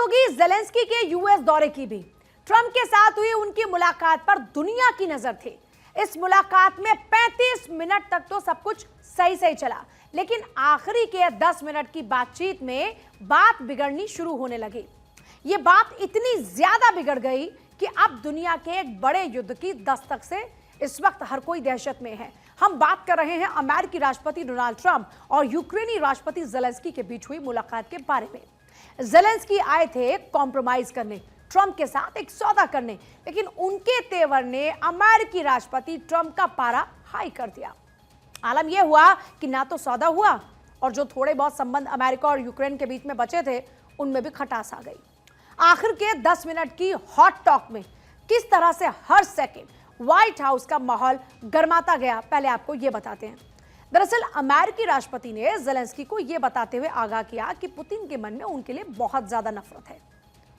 होगी ज़ेलेंस्की के यूएस दौरे की भी। ट्रंप के साथ हुई उनकी मुलाकात पर दुनिया की नजर थी। इस मुलाकात में 35 मिनट तक तो सब कुछ सही सही चला, लेकिन आखिरी के 10 मिनट की बातचीत में बात बिगड़नी शुरू होने लगी। ये बात इतनी ज्यादा बिगड़ गई कि अब दुनिया के एक बड़े युद्ध की दस्तक से इस वक्त हर कोई दहशत में है। हम बात कर रहे हैं अमेरिकी राष्ट्रपति डोनाल्ड ट्रंप और यूक्रेनी राष्ट्रपति ज़ेलेंस्की के बीच हुई मुलाकात के बारे में। ज़ेलेंस्की आए थे कॉम्प्रोमाइज करने, ट्रंप के साथ एक सौदा करने, लेकिन उनके तेवर ने अमेरिकी राष्ट्रपति ट्रंप का पारा हाई कर दिया। आलम यह हुआ कि ना तो सौदा हुआ और जो थोड़े बहुत संबंध अमेरिका और यूक्रेन के बीच में बचे थे उनमें भी खटास आ गई। आखिर के 10 मिनट की हॉट टॉक में किस तरह से हर सेकंड व्हाइट हाउस का माहौल गर्माता गया, पहले आपको यह बताते हैं। दरअसल अमेरिकी राष्ट्रपति ने ज़ेलेंस्की को यह बताते हुए आगाह किया कि पुतिन के मन में उनके लिए बहुत ज्यादा नफरत है।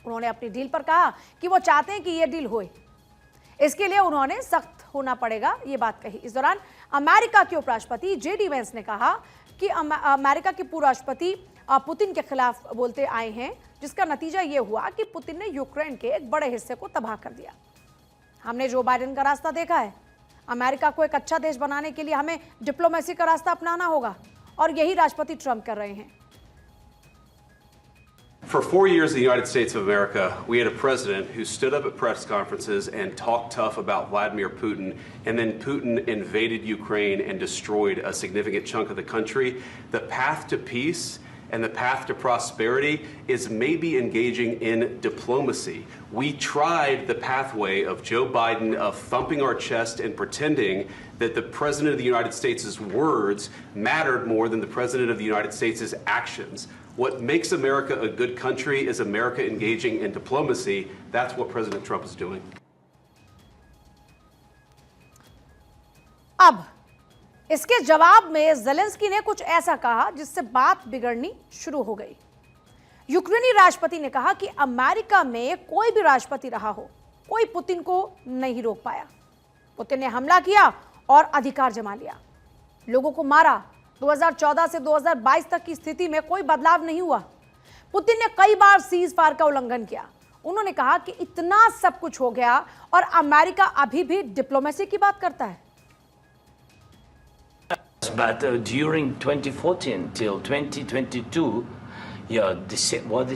उन्होंने अपनी डील पर कहा कि वो चाहते हैं कि यह डील होए, इसके लिए उन्होंने सख्त होना पड़ेगा, ये बात कही। इस दौरान अमेरिका के उपराष्ट्रपति जेडी वेंस ने कहा कि अमेरिका के पूर्व राष्ट्रपति पुतिन के खिलाफ बोलते आए हैं, जिसका नतीजा यह हुआ कि पुतिन ने यूक्रेन के एक बड़े हिस्से को तबाह कर दिया। हमने जो बाइडेन का रास्ता देखा है, अमेरिका को एक अच्छा देश बनाने के लिए हमें डिप्लोमेसी का रास्ता अपनाना होगा, और यही राष्ट्रपति ट्रंप कर रहे हैं। For 4 years in the United States of America, we had a president who stood up at press conferences and talked tough about Vladimir Putin, and then Putin invaded Ukraine and destroyed a significant chunk of the country. The path to peace and the path to prosperity is maybe engaging in diplomacy. We tried the pathway of Joe Biden of thumping our chest and pretending that the President of the United States' words mattered more than the President of the United States' actions. What makes America a good country is America engaging in diplomacy. That's what President Trump is doing. अब इसके जवाब में Zelensky ने कुछ ऐसा कहा जिससे बात बिगड़नी शुरू हो गई। यूक्रेनी राष्ट्रपति ने कहा कि अमेरिका में कोई भी राष्ट्रपति रहा हो, कोई पुतिन को नहीं रोक पाया। पुतिन ने हमला किया और अधिकार जमा लिया, लोगों को मारा। 2014 से 2022 तक की स्थिति में कोई बदलाव नहीं हुआ। पुतिन ने कई बार सीज फायर का उल्लंघन किया। उन्होंने कहा कि इतना सब कुछ हो गया और अमेरिका अभी भी डिप्लोमेसी की बात करता है। But during 2014 till 2022, the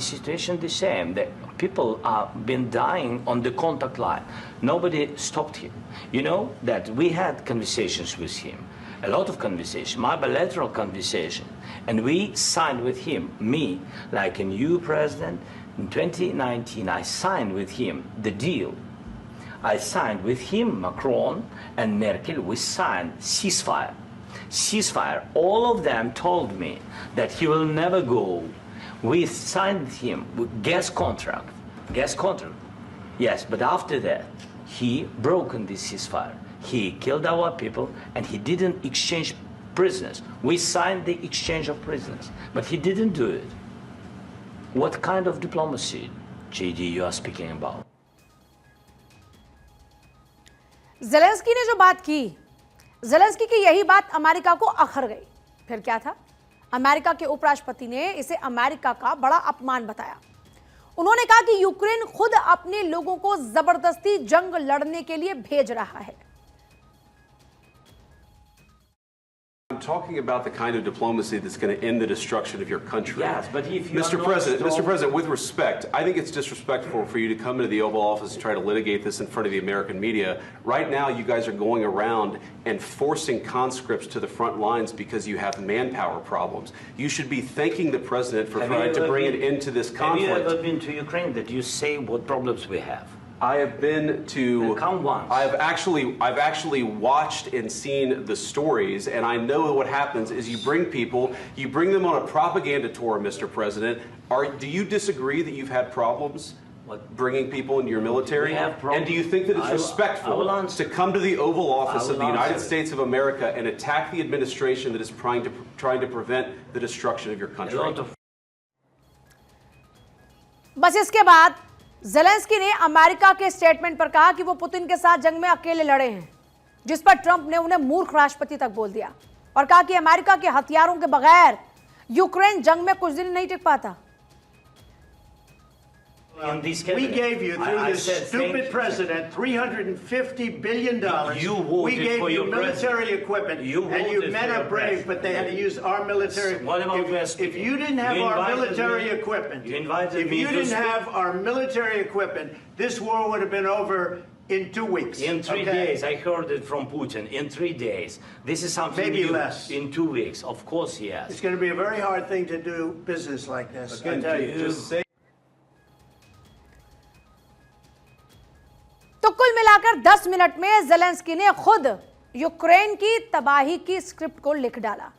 situation the same. That people have been dying on the contact line. Nobody stopped him. You know that we had conversations with him, a lot of conversation, my bilateral conversation, and we signed with him, me, like a new president, in 2019, I signed with him the deal. I signed with him, Macron and Merkel, we signed ceasefire. Ceasefire. All of them told me that he will never go. We signed with him with gas contract. Yes, but after that, he broken this ceasefire. He killed our people and he didn't exchange prisoners. We signed the exchange of prisoners, but he didn't do it. What kind of diplomacy, JD, you are speaking about? Zelensky ने जो बात की, Zelensky की यही बात America को अखर गई। फिर क्या था? अमेरिका के उपराष्ट्रपति ने इसे अमेरिका का बड़ा अपमान बताया। उन्होंने कहा कि यूक्रेन खुद अपने लोगों को जबरदस्ती जंग लड़ने के लिए भेज रहा है। I'm talking about the kind of diplomacy that's going to end the destruction of your country. Yes, but if you Mr. President, with respect, I think it's disrespectful for you to come into the Oval Office and try to litigate this in front of the American media. Right now, you guys are going around and forcing conscripts to the front lines because you have manpower problems. You should be thanking the President for trying to bring an end to this conflict. Have you ever been to Ukraine that you say what problems we have? I have been to. Come once. I've actually watched and seen the stories, and I know what happens is you bring them on a propaganda tour, Mr. President. Do you disagree that you've had problems bringing people into your military? And do you think that it's respectful to come to the Oval Office of the United States of America and attack the administration that is trying to prevent the destruction of your country? बस इसके बाद Zelensky ने America के statement पर कहा कि वो Putin के साथ जंग में अकेले लड़े हैं, जिस पर ट्रंप ने उन्हें मूर्ख राष्ट्रपति तक बोल दिया और कहा कि अमेरिका के हथियारों के बगैर यूक्रेन जंग में कुछ दिन नहीं टिक पाता। In this We cabinet. gave you, through I this said stupid thank you. $350 billion. You voted We gave for you your military president. equipment, You and you voted met for up your brave, but they had to use our military. What about West If you didn't have You our invited military me- equipment, You invited if me you to didn't speak. have our military equipment, this war would have been over in 2 weeks. In 3 okay? days, I heard it from Putin. In 3 days, this is something Maybe new. less. In 2 weeks, of course, yes. It's going to be a very hard thing to do business like this. I tell you. Just say तो कुल मिलाकर 10 minute में Zelensky ने खुद Ukraine की तबाही की script को लिख डाला।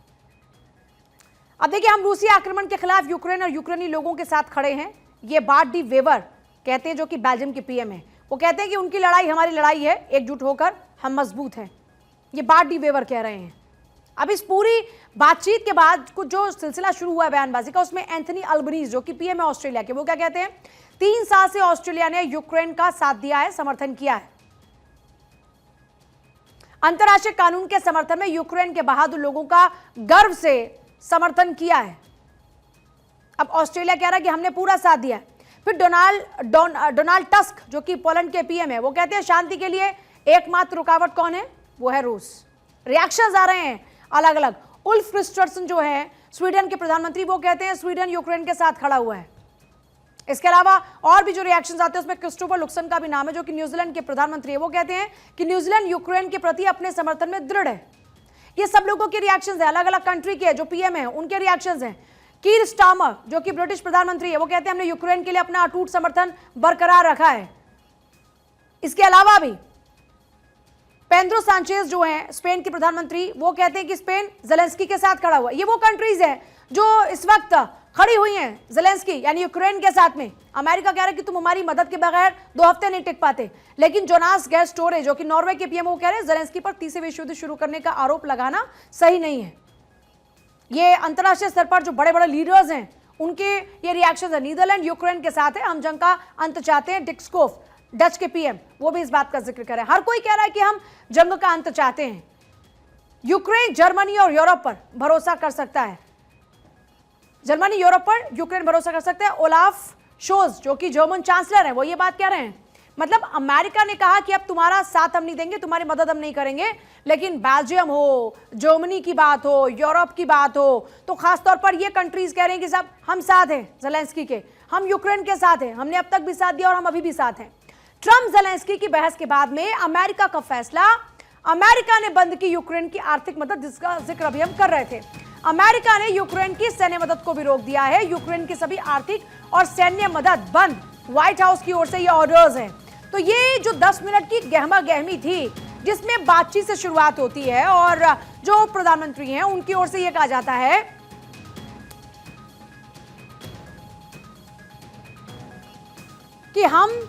अब देखिए, हम रूसी आक्रमण के खिलाफ यूक्रेन और यूक्रेनी लोगों के साथ खड़े हैं। ये बार्ट डी वेवर कहते हैं, जो कि बेल्जियम के पीएम हैं। वो कहते हैं कि उनकी लड़ाई हमारी लड़ाई है, एकजुट होकर हम मजबूत हैं। ये बार्ट डी वेवर कह रहे हैं। अब इस पूरी बातचीत के बाद कुछ जो सिलसिला शुरू हुआ है बयानबाजी का, उसमें एंथनी अल्बनीज, जो कि पीएम है ऑस्ट्रेलिया के, वो क्या कहते हैं? 3 साल से ऑस्ट्रेलिया ने यूक्रेन का साथ दिया है, समर्थन किया है। अंतर्राष्ट्रीय कानून के समर्थन में यूक्रेन के बहादुर लोगों का गर्व से समर्थन किया है। अब ऑस्ट्रेलिया कह रहा है कि हमने पूरा साथ दिया है। फिर डोनाल्ड टस्क, जो कि पोलैंड के पीएम है, वो कहते हैं शांति के लिए एकमात्र रुकावट कौन है? वो है रूस। रिएक्शंस आ रहे हैं अलग अलग। उल्फ क्रिस्टर्सन जो है स्वीडन के प्रधानमंत्री, वो कहते हैं स्वीडन यूक्रेन के साथ खड़ा हुआ है। इसके अलावा और भी जो रिएक्शंस आते हैं उसमें क्रिस्टोफर लुक्सन का भी नाम है, जो कि न्यूजीलैंड के प्रधानमंत्री है। वो कहते हैं कि न्यूजीलैंड यूक्रेन के प्रति अपने समर्थन में दृढ़ है। ये सब लोगों के रिएक्शंस है, अलग अलग कंट्री के जो पीएम है उनके रिएक्शंस हैं। कीर स्टार्मर, जो कि ब्रिटिश प्रधानमंत्री है, वो कहते हैं हमने यूक्रेन के लिए अपना अटूट समर्थन बरकरार रखा है। इसके अलावा भी पेड्रो सांचेज जो हैं स्पेन के प्रधानमंत्री, वो कहते हैं कि स्पेन ज़ेलेंस्की के साथ खड़ा हुआ है। ये वो कंट्रीज हैं जो इस वक्त खड़ी हुई हैं ज़ेलेंस्की यानी यूक्रेन के साथ में। अमेरिका कह रहा है कि तुम हमारी मदद के बगैर 2 हफ्ते नहीं टिक पाते। लेकिन जोनास गैर स्टोरे, जो कि नॉर्वे के पीएम, वो कह रहे हैं ज़ेलेंस्की पर तीसरे विश्व युद्ध शुरू करने का आरोप लगाना सही नहीं है। ये अंतर्राष्ट्रीय स्तर पर जो बड़े बड़े लीडर्स हैं उनके ये रिएक्शन है। नीदरलैंड यूक्रेन के साथ है, हम जंग का अंत चाहते हैं। डिक स्कोफ, डच के पीएम, वो भी इस बात का जिक्र कर रहे हैं। हर कोई कह रहा है कि हम जंग का अंत चाहते हैं। यूक्रेन जर्मनी और यूरोप पर भरोसा कर सकता है। जर्मनी यूरोप पर, यूक्रेन भरोसा कर सकता है। ओलाफ शोज, जो कि जर्मन चांसलर हैं, वो ये बात कह रहे हैं। मतलब अमेरिका ने कहा कि अब तुम्हारा साथ हम नहीं देंगे, तुम्हारी मदद हम नहीं करेंगे। लेकिन बेल्जियम हो, जर्मनी की बात हो, यूरोप की बात हो, तो खासतौर पर ये कंट्रीज कह रहे हैं कि साहब हम साथ हैं ज़ेलेंस्की के, हम यूक्रेन के साथ हैं, हमने अब तक भी साथ दिया और हम अभी भी साथ हैं। ट्रंप ज़ेलेंस्की की बहस के बाद में अमेरिका का फैसला, अमेरिका ने बंद की यूक्रेन की आर्थिक मदद, जिसका जिक्र अभी हम कर रहे थे। अमेरिका ने यूक्रेन की सैन्य मदद को भी रोक दिया है। यूक्रेन की सभी आर्थिक और सैन्य मदद बंद, व्हाइट हाउस की ओर से ये ऑर्डर्स हैं। तो ये जो 10 मिनट की गहमा गहमी थी, जिसमें बातचीत से शुरुआत होती है और जो प्रधानमंत्री हैं उनकी ओर से ये कहा जाता है कि हम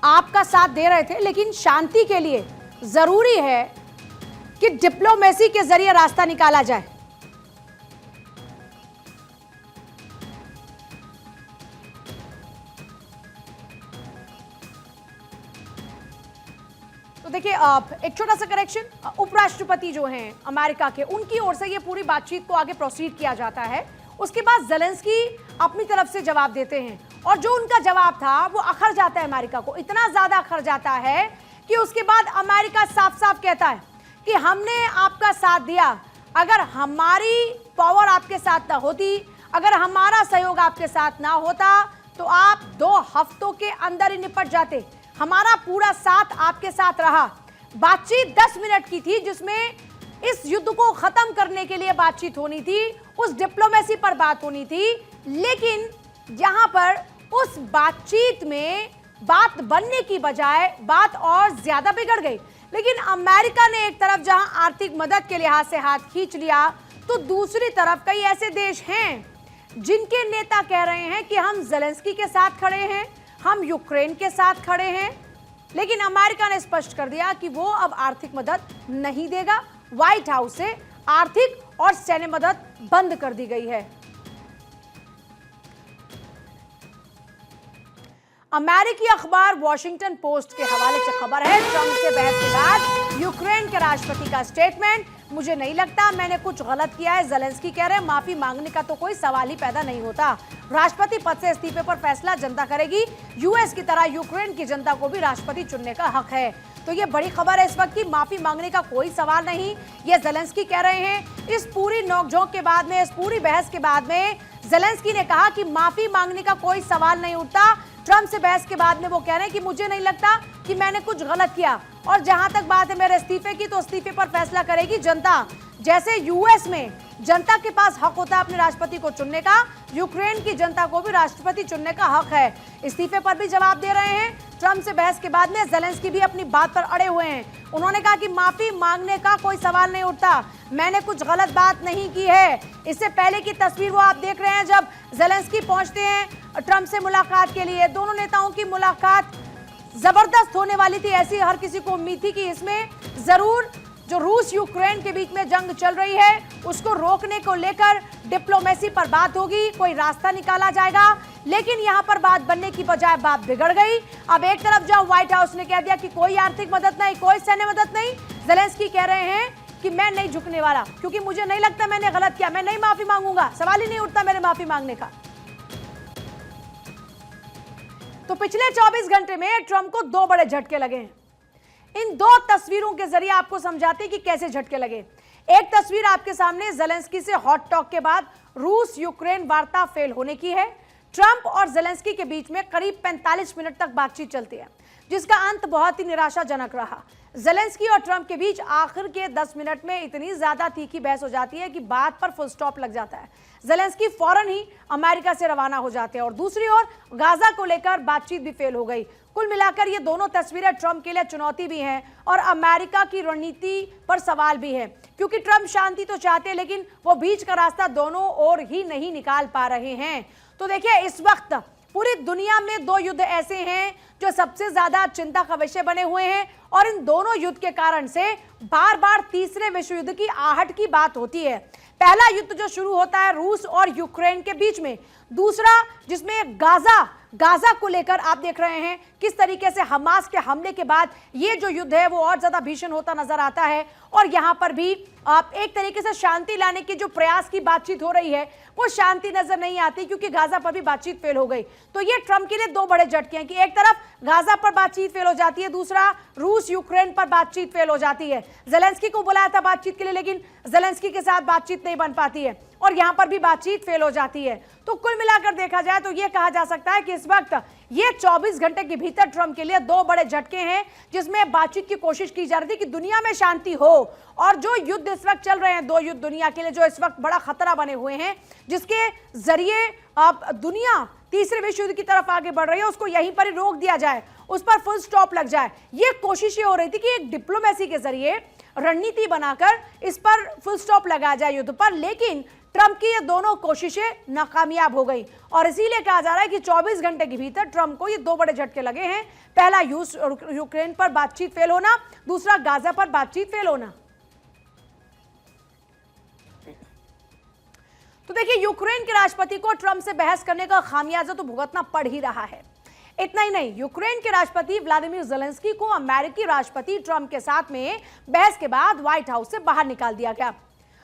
आपका साथ दे रहे थे, लेकिन शांति के लिए जरूरी है कि डिप्लोमेसी के जरिए रास्ता निकाला जाए। तो देखिए, एक छोटा सा करेक्शन, उपराष्ट्रपति जो हैं अमेरिका के, उनकी ओर से ये पूरी बातचीत को आगे प्रोसीड किया जाता है। उसके बाद ज़ेलेंस्की अपनी तरफ से जवाब देते हैं और जो उनका जवाब था वो अखर जाता है अमेरिका को, इतना ज्यादा अखर जाता है कि उसके बाद अमेरिका साफ साफ कहता है कि हमने आपका साथ दिया, अगर हमारी पावर आपके साथ ना होती, अगर हमारा सहयोग आपके साथ ना होता, तो आप 2 हफ्तों के अंदर ही निपट जाते। हमारा पूरा साथ आपके साथ रहा। बातचीत 10 मिनट की थी, जिसमें इस युद्ध को खत्म करने के लिए बातचीत होनी थी, उस डिप्लोमेसी पर बात होनी थी। लेकिन यहां पर उस बातचीत में बात बनने की बजाय बात और ज्यादा बिगड़ गई। लेकिन अमेरिका ने एक तरफ जहां आर्थिक मदद के लिहाज से हाथ खींच लिया, तो दूसरी तरफ कई ऐसे देश हैं जिनके नेता कह रहे हैं कि हम ज़ेलेंस्की के साथ खड़े हैं, हम यूक्रेन के साथ खड़े हैं। लेकिन अमेरिका ने स्पष्ट कर दिया कि वो अब आर्थिक मदद नहीं देगा। व्हाइट हाउस से आर्थिक और सैन्य मदद बंद कर दी गई है। अमेरिकी अखबार वॉशिंगटन पोस्ट के हवाले से खबर है, ट्रंप से बहस के बाद यूक्रेन के राष्ट्रपति का स्टेटमेंट, मुझे नहीं लगता मैंने कुछ गलत किया है। ज़ेलेंस्की कह रहे हैं माफी मांगने का तो कोई सवाल ही पैदा नहीं होता। राष्ट्रपति पद से इस्तीफे पर फैसला जनता करेगी। यूएस की तरह यूक्रेन की जनता को भी राष्ट्रपति चुनने का हक है। तो ये बड़ी खबर है इस वक्त की, माफी मांगने का कोई सवाल नहीं, ये ज़ेलेंस्की कह रहे हैं। इस पूरी नोकझोंक के बाद में, इस पूरी बहस के बाद में ज़ेलेंस्की ने कहा कि माफी मांगने का कोई सवाल नहीं उठता। ट्रंप से बहस के बाद में वो कह रहे हैं कि मुझे नहीं लगता कि मैंने कुछ गलत किया, और जहां तक बात है मेरे इस्तीफे की, तो इस्तीफे पर फैसला करेगी जनता। जैसे यूएस में जनता के पास हक होता है अपने राष्ट्रपति को चुनने का, यूक्रेन की जनता को भी राष्ट्रपति चुनने का हक है। इस्तीफे पर भी जवाब दे रहे हैं। ट्रंप से बहस के बाद में ज़ेलेंस्की भी अपनी बात पर अड़े हुए हैं। उन्होंने कहा कि माफी मांगने का कोई सवाल नहीं उठता, मैंने कुछ गलत बात नहीं की है। इससे पहले की तस्वीर वो आप देख रहे हैं जब ज़ेलेंस्की पहुंचते हैं ट्रंप से मुलाकात के लिए। दोनों नेताओं की मुलाकात जबरदस्त होने वाली थी, ऐसी हर किसी को उम्मीद थी कि इसमें जरूर जो रूस यूक्रेन के बीच में जंग चल रही है उसको रोकने को लेकर डिप्लोमेसी पर बात होगी, कोई रास्ता निकाला जाएगा। लेकिन यहां पर बात बनने की बजाय बात बिगड़ गई। अब एक तरफ जब व्हाइट हाउस ने कह दिया कि कोई आर्थिक मदद नहीं, कोई सैन्य मदद नहीं, ज़ेलेंस्की कह रहे हैं कि मैं नहीं झुकने वाला, क्योंकि मुझे नहीं लगता मैंने गलत किया, मैं नहीं माफी मांगूंगा, सवाल ही नहीं उठता मेरे माफी मांगने का। तो पिछले 24 घंटे में ट्रंप को 2 बड़े झटके लगे हैं। इन 2 तस्वीरों के जरिए आपको समझाते हैं कि कैसे झटके लगे। एक तस्वीर आपके सामने ज़ेलेंस्की से हॉट टॉक के बाद रूस यूक्रेन वार्ता फेल होने की है। ट्रंप और ज़ेलेंस्की के बीच में करीब 45 मिनट तक बातचीत चलती है, जिसका अंत बहुत ही निराशाजनक रहा। ज़ेलेंस्की और ट्रंप के बीच आखिर के 10 मिनट में इतनी ज्यादा तीखी बहस हो जाती है कि बात पर फुल स्टॉप लग जाता है। ज़ेलेंस्की फौरन ही अमेरिका से रवाना हो जाते हैं और दूसरी ओर गाजा को लेकर बातचीत भी फेल हो गई। कुल मिलाकर ये दोनों तस्वीरें ट्रंप के लिए चुनौती भी हैं और अमेरिका की रणनीति पर सवाल भी है, क्योंकि ट्रंप शांति तो चाहते हैं लेकिन वो बीच का रास्ता दोनों ओर ही नहीं निकाल पा रहे हैं। तो देखिए, इस वक्त पूरी दुनिया में 2 युद्ध ऐसे हैं जो सबसे ज्यादा चिंता का विषय बने हुए हैं, और इन दोनों युद्ध के कारण से बार बार तीसरे विश्व युद्ध की आहट की बात होती है। पहला युद्ध जो शुरू होता है रूस और यूक्रेन के बीच में, दूसरा जिसमें गाजा को लेकर आप देख रहे हैं किस तरीके से हमास के हमले के बाद ये जो युद्ध है वो और ज्यादा भीषण होता नजर आता है। और यहां पर भी एक तरीके से शांति लाने की जो प्रयास की बातचीत हो रही है वो शांति नजर नहीं आती, क्योंकि गाजा पर भी बातचीत फेल हो गई। तो ये ट्रंप के लिए 2 बड़े झटके हैं कि एक तरफ गाजा पर बातचीत फेल हो जाती है, दूसरा रूस यूक्रेन पर बातचीत फेल हो जाती है। ज़ेलेंस्की को बुलाया था बातचीत के लिए, लेकिन ज़ेलेंस्की के साथ बातचीत नहीं बन पाती है और यहां पर भी बातचीत फेल हो जाती है। तो कुल मिलाकर देखा जाए तो यह कहा जा सकता है कि इस वक्त ये 24 घंटे के भीतर ट्रंप के लिए 2 बड़े झटके हैं, जिसमें बातचीत की कोशिश की जा रही थी कि दुनिया में शांति हो, और जो युद्ध इस वक्त चल रहे हैं 2 युद्ध दुनिया के लिए जो इस वक्त बड़ा खतरा बने हुए हैं, जिसके जरिए अब दुनिया तीसरे विश्व युद्ध की तरफ आगे बढ़ रही है, उसको यहीं पर ही रोक दिया जाए, उस पर फुल स्टॉप लग जाए। ये कोशिश ये हो रही थी कि एक डिप्लोमेसी के जरिए रणनीति बनाकर इस पर फुल स्टॉप लगाया जाए युद्ध पर, लेकिन ट्रंप की ये दोनों कोशिशें नाकामयाब हो गई और इसीलिए कहा जा रहा है कि 24 घंटे के भीतर ट्रंप को ये 2 बड़े झटके लगे हैं। पहला यूक्रेन पर बातचीत फेल होना, दूसरा गाजा पर बातचीत फेल होना। तो देखिए, यूक्रेन के राष्ट्रपति को ट्रंप से बहस करने का खामियाजा तो भुगतना पड़ ही रहा है। इतना ही नहीं, यूक्रेन के राष्ट्रपति व्लादिमीर ज़ेलेंस्की को अमेरिकी राष्ट्रपति ट्रंप के साथ में बहस के बाद व्हाइट हाउस से बाहर निकाल दिया गया।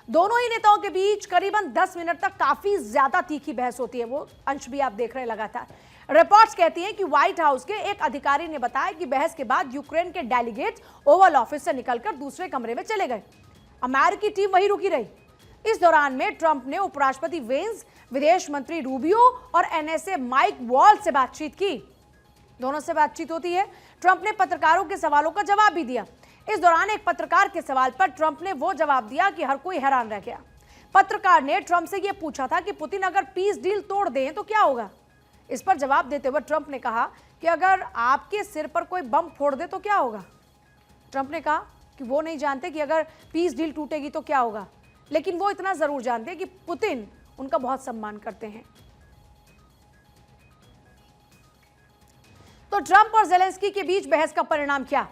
दोनों ही नेताओं के बीच करीबन 10 मिनट तक काफी ज्यादा तीखी बहस होती है, वो अंश भी आप देख रहे हैं लगातार। रिपोर्ट्स कहती हैं कि व्हाइट हाउस के एक अधिकारी ने बताया कि बहस के बाद यूक्रेन के डेलीगेट्स ओवल ऑफिस से निकलकर दूसरे कमरे में चले गए, अमेरिकी टीम वहीं रुकी रही। इस दौरान में ट्रंप ने उपराष्ट्रपति वेंस, विदेश मंत्री रूबियो और एनएसए माइक वॉल्ज से बातचीत की। दोनों से बातचीत होती है। ट्रंप ने पत्रकारों के सवालों का जवाब भी दिया। इस दौरान एक पत्रकार के सवाल पर ट्रंप ने वो जवाब दिया कि हर कोई हैरान रह गया। पत्रकार ने ट्रंप से यह पूछा था कि पुतिन अगर पीस डील तोड़ दें तो क्या होगा। इस पर जवाब देते हुए ट्रंप ने कहा कि अगर आपके सिर पर कोई बम फोड़ दे तो क्या होगा। ट्रंप ने कहा कि वो नहीं जानते कि अगर पीस डील टूटेगी तो क्या होगा, लेकिन वो इतना जरूर जानते कि पुतिन उनका बहुत सम्मान करते हैं। तो ट्रंप और ज़ेलेंस्की के बीच बहस का परिणाम क्या?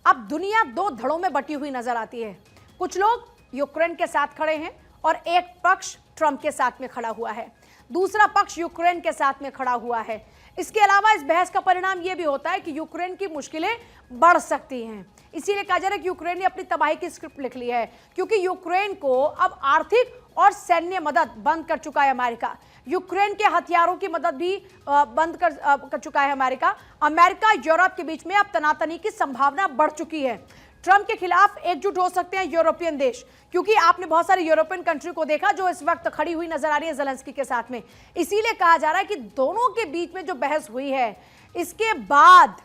अब दुनिया 2 धड़ों में बटी हुई नजर आती है। कुछ लोग यूक्रेन के साथ खड़े हैं और एक पक्ष ट्रंप के साथ में खड़ा हुआ है, दूसरा पक्ष यूक्रेन के साथ में खड़ा हुआ है। इसके अलावा इस बहस का परिणाम यह भी होता है कि यूक्रेन की मुश्किलें बढ़ सकती हैं। इसीलिए कहा जा रहा है कि यूक्रेन ने अपनी तबाही की स्क्रिप्ट लिख ली है, क्योंकि यूक्रेन को अब आर्थिक और सैन्य मदद बंद कर चुका है अमेरिका। यूक्रेन के हथियारों की मदद भी बंद कर चुका है अमेरिका। अमेरिका यूरोप के बीच में अब तनातनी की संभावना बढ़ चुकी है। ट्रंप के खिलाफ एकजुट हो सकते हैं यूरोपियन देश, क्योंकि आपने बहुत सारी यूरोपियन कंट्री को देखा जो इस वक्त खड़ी हुई नजर आ रही है ज़ेलेंस्की के साथ में। इसीलिए कहा जा रहा है कि दोनों के बीच में जो बहस हुई है, इसके बाद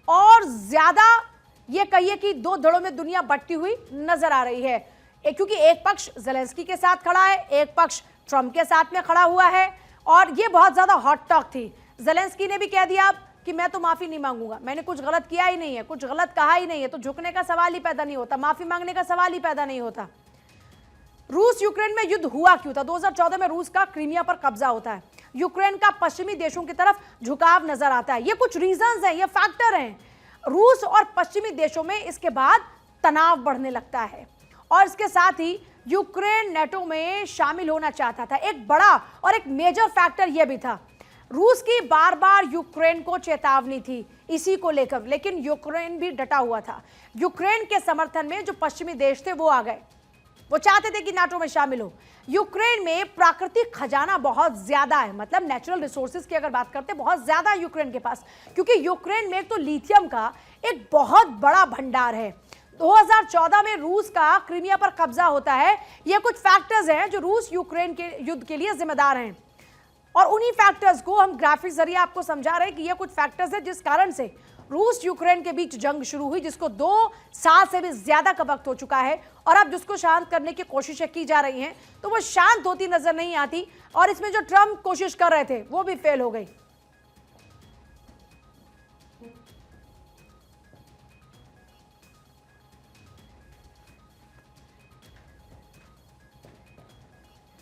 और ज्यादा ये कहिए कि दो धड़ों में दुनिया बंटती हुई नजर आ रही है, क्योंकि एक पक्ष ज़ेलेंस्की के साथ खड़ा है, एक पक्ष ट्रंप के साथ में खड़ा हुआ है। और ये बहुत ज्यादा हॉट टॉक थी। ज़ेलेंस्की ने भी कह दिया कि मैं तो माफी नहीं मांगूंगा, मैंने कुछ गलत किया ही नहीं है, कुछ गलत कहा ही नहीं है, तो झुकने का सवाल ही पैदा नहीं होता, माफी मांगने का सवाल ही पैदा नहीं होता। रूस यूक्रेन में युद्ध हुआ क्यों था? 2014 में रूस का क्रीमिया पर कब्जा होता है, यूक्रेन का पश्चिमी देशों की तरफ झुकाव नजर आता है। ये कुछ रीजंस हैं, ये फैक्टर हैं। रूस और पश्चिमी देशों में इसके बाद तनाव बढ़ने लगता है और इसके साथ ही यूक्रेन नेटो में शामिल होना चाहता था। एक बड़ा और एक मेजर फैक्टर यह भी था, रूस की बार बार यूक्रेन को चेतावनी थी इसी को लेकर, लेकिन यूक्रेन भी डटा हुआ था। यूक्रेन के समर्थन में जो पश्चिमी देश थे वो आ गए, वो चाहते थे कि नाटो में शामिल हो। यूक्रेन में प्राकृतिक खजाना बहुत ज्यादा है, मतलब नेचुरल रिसोर्सेज की अगर बात करते हैं बहुत ज्यादा है यूक्रेन के पास, क्योंकि यूक्रेन में एक तो लिथियम का एक बहुत बड़ा भंडार है। 2014 में रूस का क्रीमिया पर कब्जा होता है। ये कुछ फैक्टर्स हैं जो रूस यूक्रेन के युद्ध के लिए जिम्मेदार हैं और उन्हीं फैक्टर्स को हम ग्राफिक्स जरिए आपको समझा रहे हैं कि ये कुछ फैक्टर्स हैं जिस कारण से रूस यूक्रेन के बीच जंग शुरू हुई, जिसको 2 साल से भी ज्यादा का वक्त हो चुका है और अब जिसको शांत करने की कोशिशें की जा रही हैं, तो वो शांत होती नजर नहीं आती और इसमें जो ट्रंप कोशिश कर रहे थे वो भी फेल हो गई।